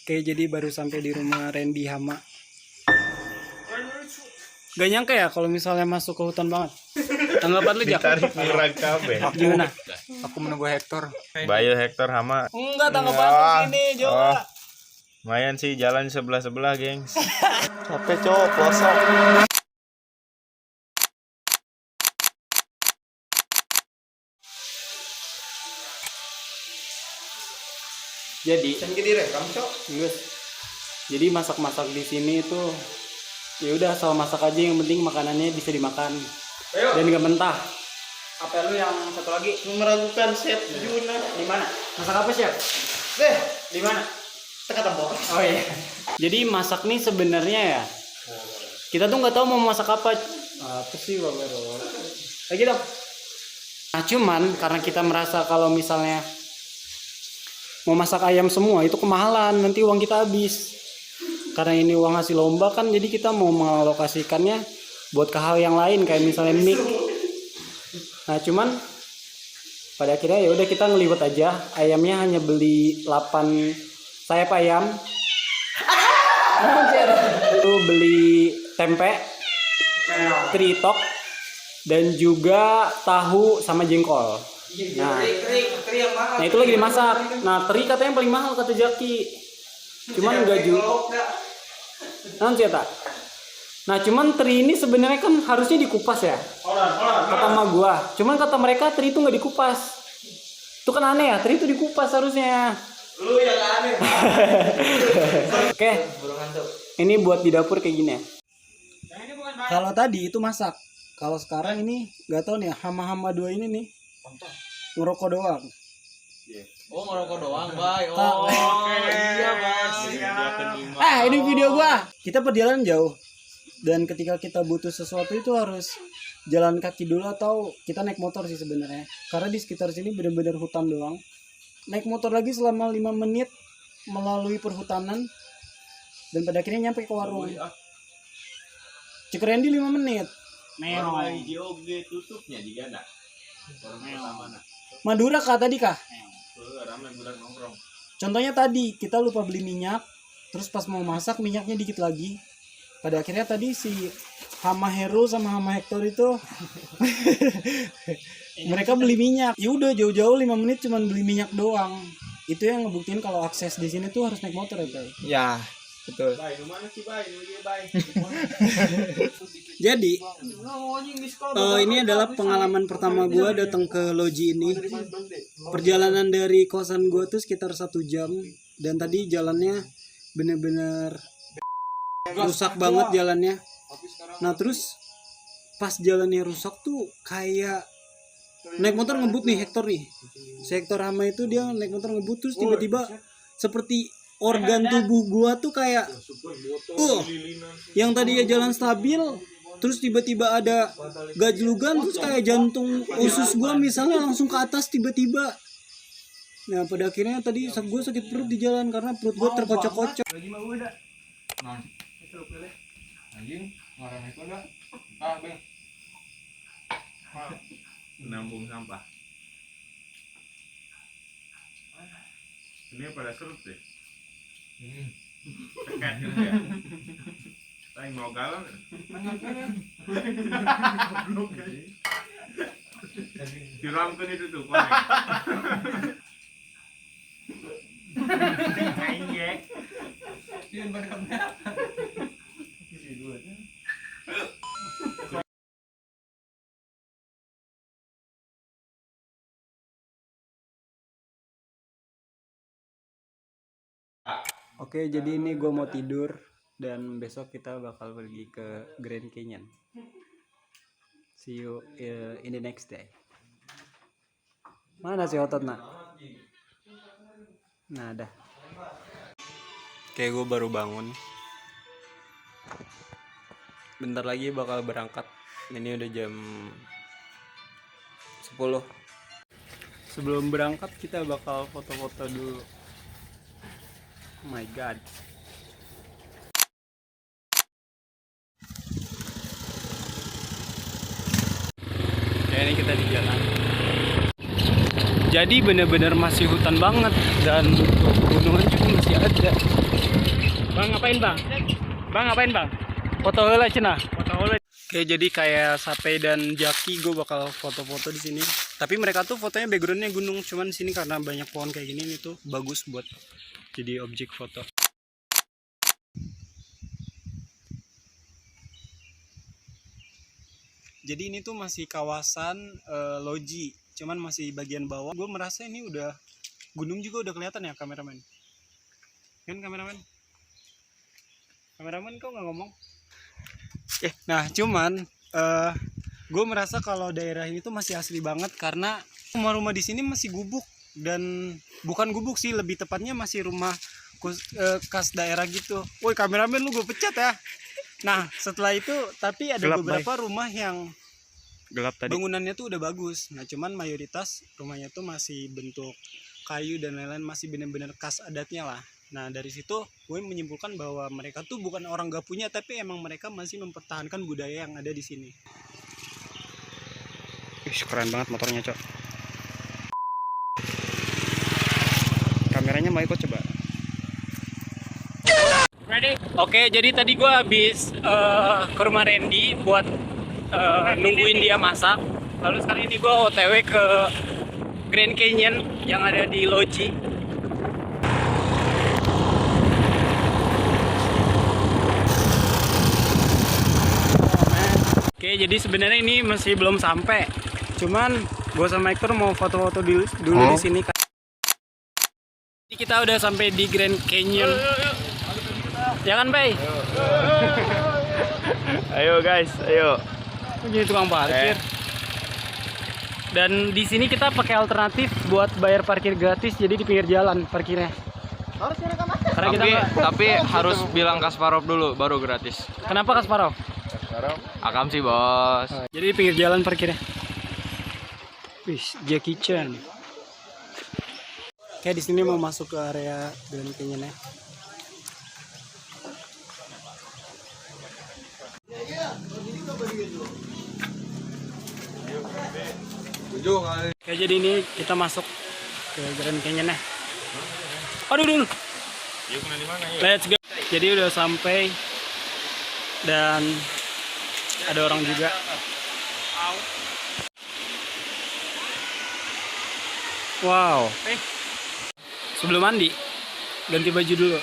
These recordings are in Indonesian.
Oke, jadi baru sampai di rumah Randy Hama. Gak nyangka ya kalau misalnya masuk ke hutan banget. Tanggapan lu, Jak? Ditarik murah kabeh. Gimana? Aku menunggu Hector. Bayu Hector Hama. Enggak, tanggapan lu sini, coba. Lumayan sih jalan sebelah-sebelah, gengs. Capek cowok, pelosok. Jadi, Kan gini rekam cok. Gus. Jadi masak-masak di sini itu ya udah asal masak aja, yang penting makanannya bisa dimakan. Ayo. Dan gak mentah. Apa lu yang satu lagi? Meragukan Chef Juna. Di mana? Masak apa, Chef? Di mana? Teka tembok. Oh iya. Jadi masak nih sebenarnya ya. Kita tuh nggak tahu mau masak apa. Apa sih, Bang Bero? Lagi dong. Nah, cuman karena kita merasa kalau misalnya mau masak ayam semua itu kemahalan, nanti uang kita habis. Karena ini uang hasil lomba kan, jadi kita mau mengalokasikannya buat ke hal yang lain kayak misalnya mic. Nah, cuman pada akhirnya ya udah kita ngeliwat aja. Ayamnya hanya beli 8 sayap ayam. Itu beli tempe, teritok, dan juga tahu sama jengkol. Nah itu lagi dimasak. Nah teri katanya yang paling mahal kata Jaki. Cuman enggak juga. Nanti ya tak. Nah cuman teri ini sebenarnya kan harusnya dikupas ya. Kata emak gua. Cuman kata mereka teri itu nggak dikupas. Itu kan aneh ya. Teri itu dikupas harusnya. Lu yang aneh. Oke. Ini buat di dapur kayak gini ya. Kalau tadi itu masak. Kalau sekarang ini nggak tahu nih, hama-hama dua ini nih ngerokok doang. Oh ngerokok doang, Bay. Oh, Iya, Bay. Ini video gua. Kita perjalanan jauh. Dan ketika kita butuh sesuatu itu harus jalan kaki dulu atau kita naik motor sih sebenarnya. Karena di sekitar sini benar-benar hutan doang. Naik motor lagi selama 5 menit melalui perhutanan dan pada akhirnya nyampe ke warung. Cek Randy 5 menit. Joget tutupnya di ganda. Madura kah tadi kah? Ramai bulan nongkrong. Contohnya tadi kita lupa beli minyak, terus pas mau masak minyaknya dikit lagi. Pada akhirnya tadi si Hama Heru sama Hama Hector itu mereka beli minyak. Ya udah jauh-jauh 5 menit cuman beli minyak doang. Itu yang ngebuktiin kalau akses di sini tuh harus naik motor ya, Bay. Ya, betul. Jadi ini adalah pengalaman pertama gue datang ke loji ini. Perjalanan dari kosan gue tuh sekitar 1 jam. Dan tadi jalannya bener-bener rusak banget jalannya. Nah terus pas jalannya rusak tuh kayak naik motor ngebut nih Hector nih. Si Hector Hama itu dia naik motor ngebut terus tiba-tiba seperti organ tubuh gua tuh kayak yang tadinya jalan stabil terus tiba-tiba ada gajlugan, terus kayak jantung usus gua misalnya langsung ke atas tiba-tiba. Nah pada akhirnya tadi gua sakit perut di jalan karena perut gua terkocok-kocok. Anjing, ngarang itu enggak? Ah, Bang. Menampung sampah. Ini pada serut deh. Tekat gitu ya. Tapi mau galang. Diramkan itu tuh. Anjek. Oke, jadi ini gue mau tidur dan besok kita bakal pergi ke Grand Canyon. See you in the next day. Mana si otot nak? Nah, dah. Oke, gue baru bangun. Bentar lagi bakal berangkat. Ini udah jam 10. Sebelum berangkat kita bakal foto-foto dulu. Oh my god. Oke, ini kita di jalan. Jadi bener-bener masih hutan banget dan gunungan juga masih ada. Bang ngapain bang? Bang ngapain bang? Foto heula cenah. Foto heula. Oke, jadi kayak Sape dan Jaki gue bakal foto-foto di sini. Tapi mereka tuh fotonya backgroundnya gunung, cuman di sini karena banyak pohon kayak gini ini tuh bagus buat jadi objek foto. Jadi ini tuh masih kawasan loji, cuman masih bagian bawah. Gue merasa ini udah gunung juga udah kelihatan ya kameramen. Kan kameramen? Kameramen kok nggak ngomong? Nah cuman gue merasa kalau daerah ini tuh masih asli banget karena rumah-rumah di sini masih gubuk dan bukan gubuk sih, lebih tepatnya masih rumah khas daerah gitu. Woi kameramen lu gue pecat ya. Nah setelah itu tapi ada gelap, beberapa rumah yang gelap tadi. Bangunannya tuh udah bagus. Nah cuman mayoritas rumahnya tuh masih bentuk kayu dan lain-lain, masih bener-bener khas adatnya lah. Nah dari situ gue menyimpulkan bahwa mereka tuh bukan orang gak punya, tapi emang mereka masih mempertahankan budaya yang ada di sini. Keren banget motornya cok. Kameranya mau ikut coba. Ready? Oke, jadi tadi gue habis ke rumah Randy buat nungguin dia masak. Lalu sekarang ini gue OTW ke Grand Canyon yang ada di Loji. Oke, jadi sebenarnya ini masih belum sampai. Cuman gue sama Hector mau foto-foto dulu di sini. Jadi kita udah sampai di Grand Canyon. Ya kan, Bay? Ayo guys, ayo. Jadi tukang parkir. Dan di sini kita pakai alternatif buat bayar parkir gratis, jadi di pinggir jalan parkirnya. Karena Tapi harus bilang Kasparov dulu baru gratis. Kenapa Kasparov? Akam sih bos. Jadi di pinggir jalan parkirnya. Wih, Jackie Chan. Kayak di sini mau masuk ke area Grand Canyon ya. Oke, jadi ini kita masuk ke Grand Canyon ya. Aduh dulu. Let's go. Jadi udah sampai dan ada orang juga. Wow. Sebelum mandi, ganti baju dulu.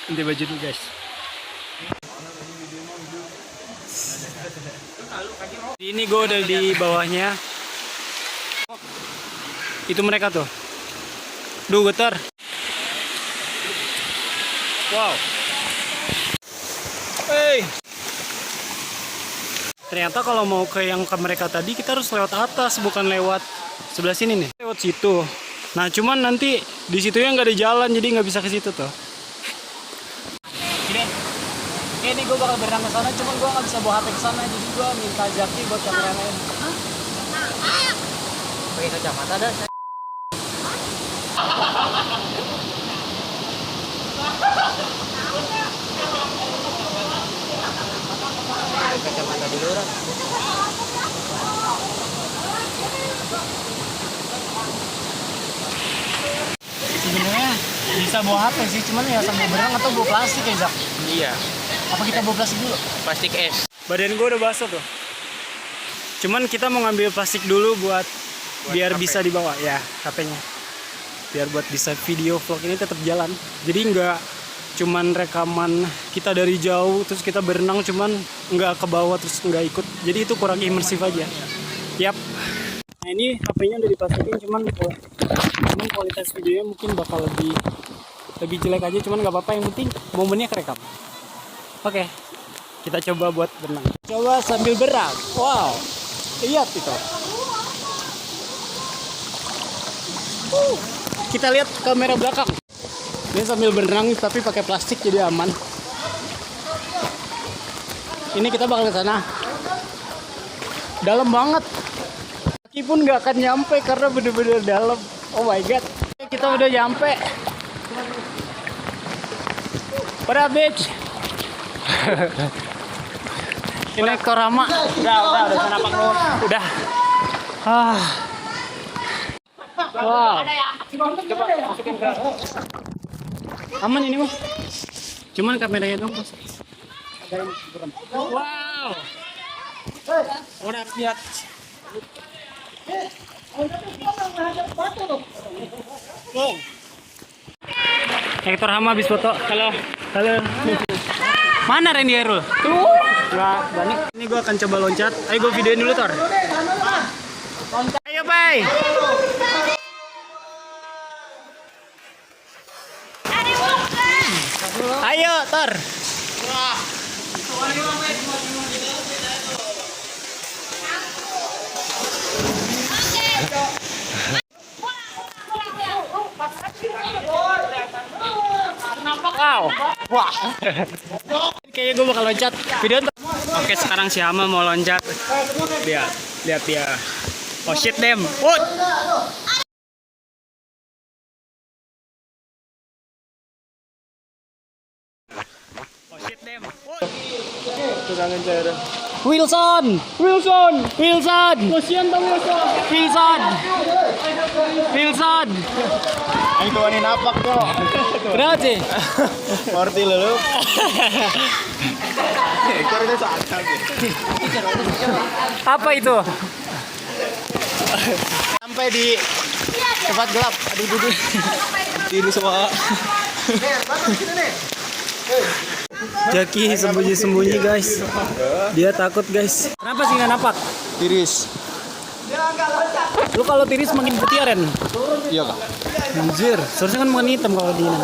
Ganti baju dulu guys. Ini gue udah di bawahnya. Itu mereka tuh. Duh getar. Wow. Hey. Ternyata kalau mau ke yang ke mereka tadi kita harus lewat atas, bukan lewat sebelah sini nih. Lewat situ. Nah cuman nanti di situ ya nggak ada jalan, jadi nggak bisa ke situ tuh. Ini gue bakal berenang ke sana, cuman gue nggak bisa bawa HP ke sana, jadi gue minta Jaki buat kameramen. Pakai kacamata dah. Kacamata dulu orang. Sebenarnya bisa bawa HP sih, cuman ya sambil berenang atau bawa plastik ya Zak? Iya. Apa kita bawa plastik dulu? Plastik es. Badan gue udah basah tuh. Cuman kita mau ngambil plastik dulu buat biar HP. bisa dibawa ya HP-nya. Biar buat bisa video vlog ini tetap jalan. Jadi nggak cuman rekaman kita dari jauh terus kita berenang cuman nggak ke bawah terus nggak ikut. Jadi itu kurang imersif aja. Yap. Nah ini HP-nya udah diplastikin cuman kualitas videonya mungkin bakal lebih jelek aja, cuman nggak apa-apa, yang penting momennya kerekam. Oke, kita coba buat berenang. Coba sambil berenang. Wow, lihat itu. Kita lihat kamera belakang. Ini sambil berenang tapi pakai plastik jadi aman. Ini kita bakal ke sana. Dalam banget. Kaki pun nggak akan nyampe karena bener-bener dalam. Oh my god. Kita udah nyampe. Pada beach. Ini Korama. Udah sarapan lu. Udah. Wow. Coba masukin ke. Aman ini mah. Cuman kameranya dong. Wow. Udah lihat. Wow. Hector Hama habis foto. Halo. Halo. Mana Randy Herul? Tuh. Nggak berani. Ini gue akan coba loncat. Ayo gue videoin dulu, Tor. Ayo, Bay. Ayo, Tor. Wow. Wah. Kayaknya gue bakal loncat. Video ntar. Oke, sekarang si Hama mau loncat. Lihat dia. Oh shit, dem. What? Oh shit, dem. Wilson. Kasihan dong Wilson. Ang tuwa ni napak ko. Kenapa sih? Morti lulu. Ekor itu saat Apa itu? sampai di tempat gelap. Aduh. Ini semua. Jaki sembunyi guys. Dia takut guys. Kenapa sih nggak napak? Tiris. Lu kalau tiris makin putih Ren. Iya kak. Anjir, seharusnya kan makan hitam kalau di ini.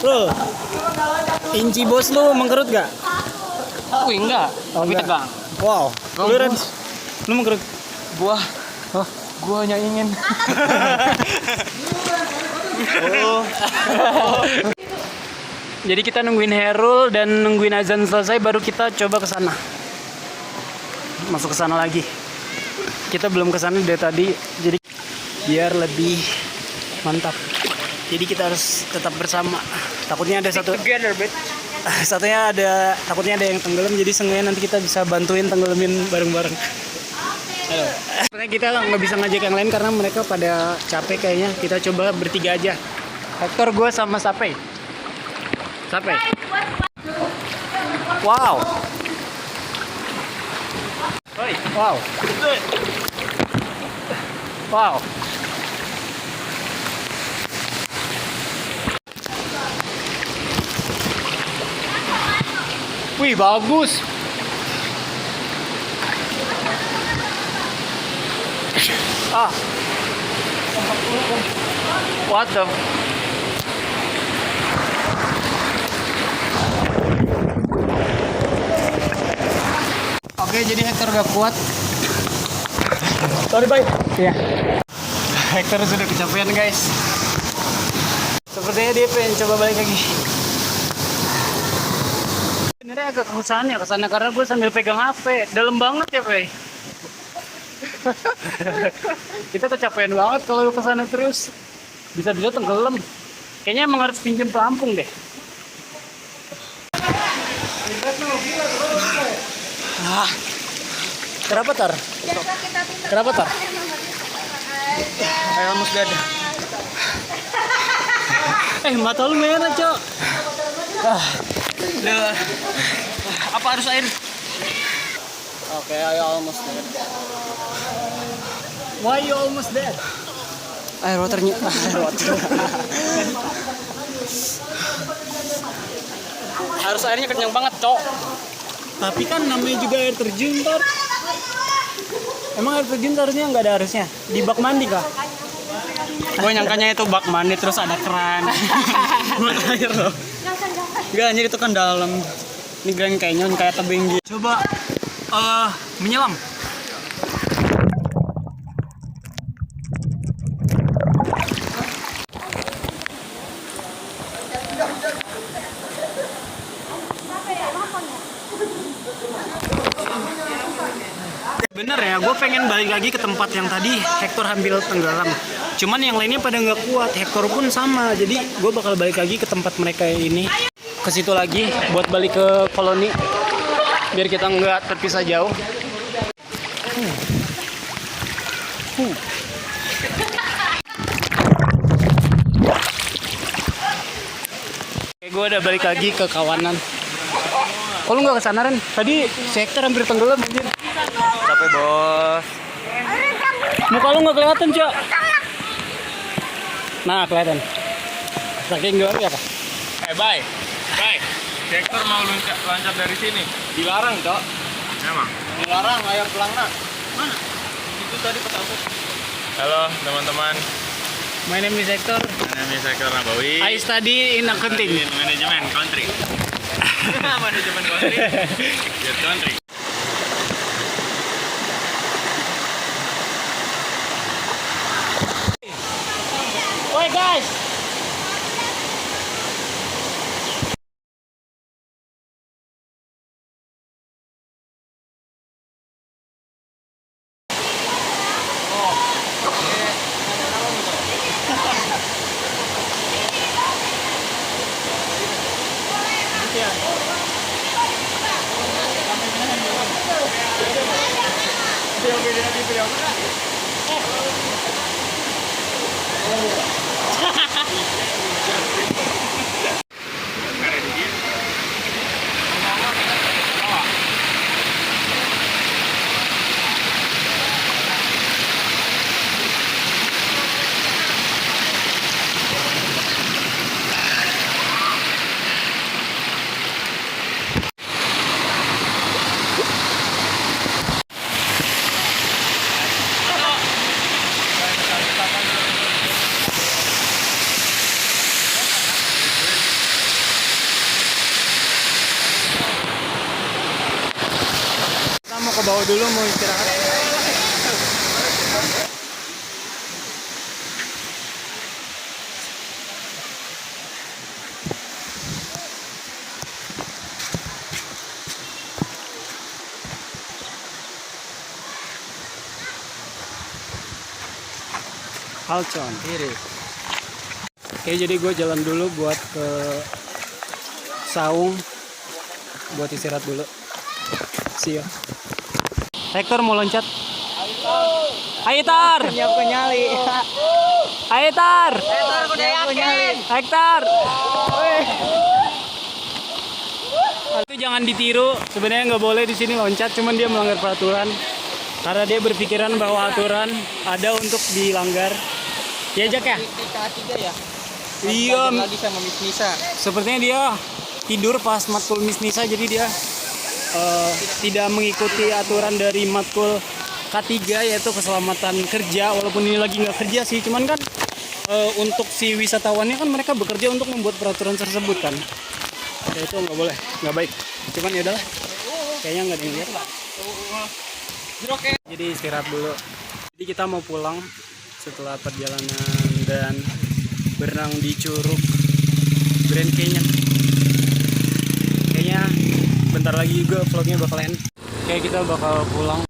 Bro, inci bos lu mengkerut gak? Wih enggak. Tapi tegang. Wow. Lu Ren, lu mengkerut? Gua hanya ingin. Jadi kita nungguin Herul dan nungguin azan selesai baru kita coba ke sana. Masuk ke sana lagi. Kita belum ke sana dari tadi, jadi biar lebih mantap. Jadi kita harus tetap bersama. Takutnya ada takutnya ada yang tenggelam, jadi seenggaknya nanti kita bisa bantuin tenggelamin bareng-bareng. Halo. Sebenarnya kita nggak bisa ngajak yang lain karena mereka pada capek kayaknya. Kita coba bertiga aja. Hector, gue sama Sape. Wow. Wow. Wih, bagus. What the? Oke, jadi Hector gak kuat. Sorry, bye. Iya. Hector sudah kecapean, guys. Sepertinya dia pengen coba balik lagi. Sebenarnya agak kesana karena gue sambil pegang HP. Dalam banget ya, Pak. Kita kecapean banget kalau lu kesana terus. Bisa-bisa tenggelam. Kayaknya emang harus pinjam pelampung deh. Kenapa Tar? I almost dead. Mata lu merah, Cok. Apa harus air? Oke, I almost dead. Why you almost dead? Air waternya. Harus airnya kenyang banget, Cok. Tapi kan namanya juga air terjun, Tor. Emang air terjun harusnya nggak ada harusnya? Di bak mandi kah? Gue nyangkanya itu bak mandi terus ada keran. Buat air loh. Enggak, anjir itu kan dalam. Ini Grand Canyon kayak tebing gitu. Coba menyelam. Bener ya, gue pengen balik lagi ke tempat yang tadi Hector ambil tenggelam. Cuman yang lainnya pada nggak kuat, Hector pun sama. Jadi gue bakal balik lagi ke tempat mereka ini, ke situ lagi buat balik ke koloni, biar kita nggak terpisah jauh. gue udah balik lagi ke kawanan. Kok lu nggak kesana Ren? Tadi sektor hampir tenggelam anjir. Capek bos. Muka lu nggak kelihatan Cok. Nah kelihatan. Saking gelap ya Pak. Bye. Sektor mau loncat dari sini. Dilarang, Cok. Emang. Dilarang ayam pelangna. Mana? Itu tadi petabut. Halo teman-teman. My name is Hector. Ini Sektor Nabawi. I study in accounting. Manajemen country. Manajemen country. Biar country. Woi guys. Kita mau ke bawah dulu mau istirahat. Halcon. Kiri. Oke, jadi gue jalan dulu buat ke Saung buat istirahat dulu. See you. Hector mau loncat. Ayo Tar. Nyiapin nyali. Ayo Tar. Udah yakin. Hector. Itu jangan ditiru. Sebenarnya nggak boleh di sini loncat, cuman dia melanggar peraturan. Karena dia berpikiran bahwa aturan ada untuk dilanggar. Ya Jack ya? Di K3 ya. Iya. Lagi sama Miss Nisa. Sepertinya dia tidur pas matkul Miss Nisa, jadi dia tidak mengikuti aturan dari matkul K3 yaitu keselamatan kerja. Walaupun ini lagi nggak kerja sih, cuman kan untuk si wisatawannya kan mereka bekerja untuk membuat peraturan tersebut kan. Ya itu nggak boleh, nggak baik. Cuman ya udahlah, kayaknya nggak ada yang lihat lah. Jadi istirahat dulu. Jadi kita mau pulang setelah perjalanan dan berenang di Curug Grand Canyon. Kayaknya bentar lagi juga vlognya bakal end. Kayak kita bakal pulang.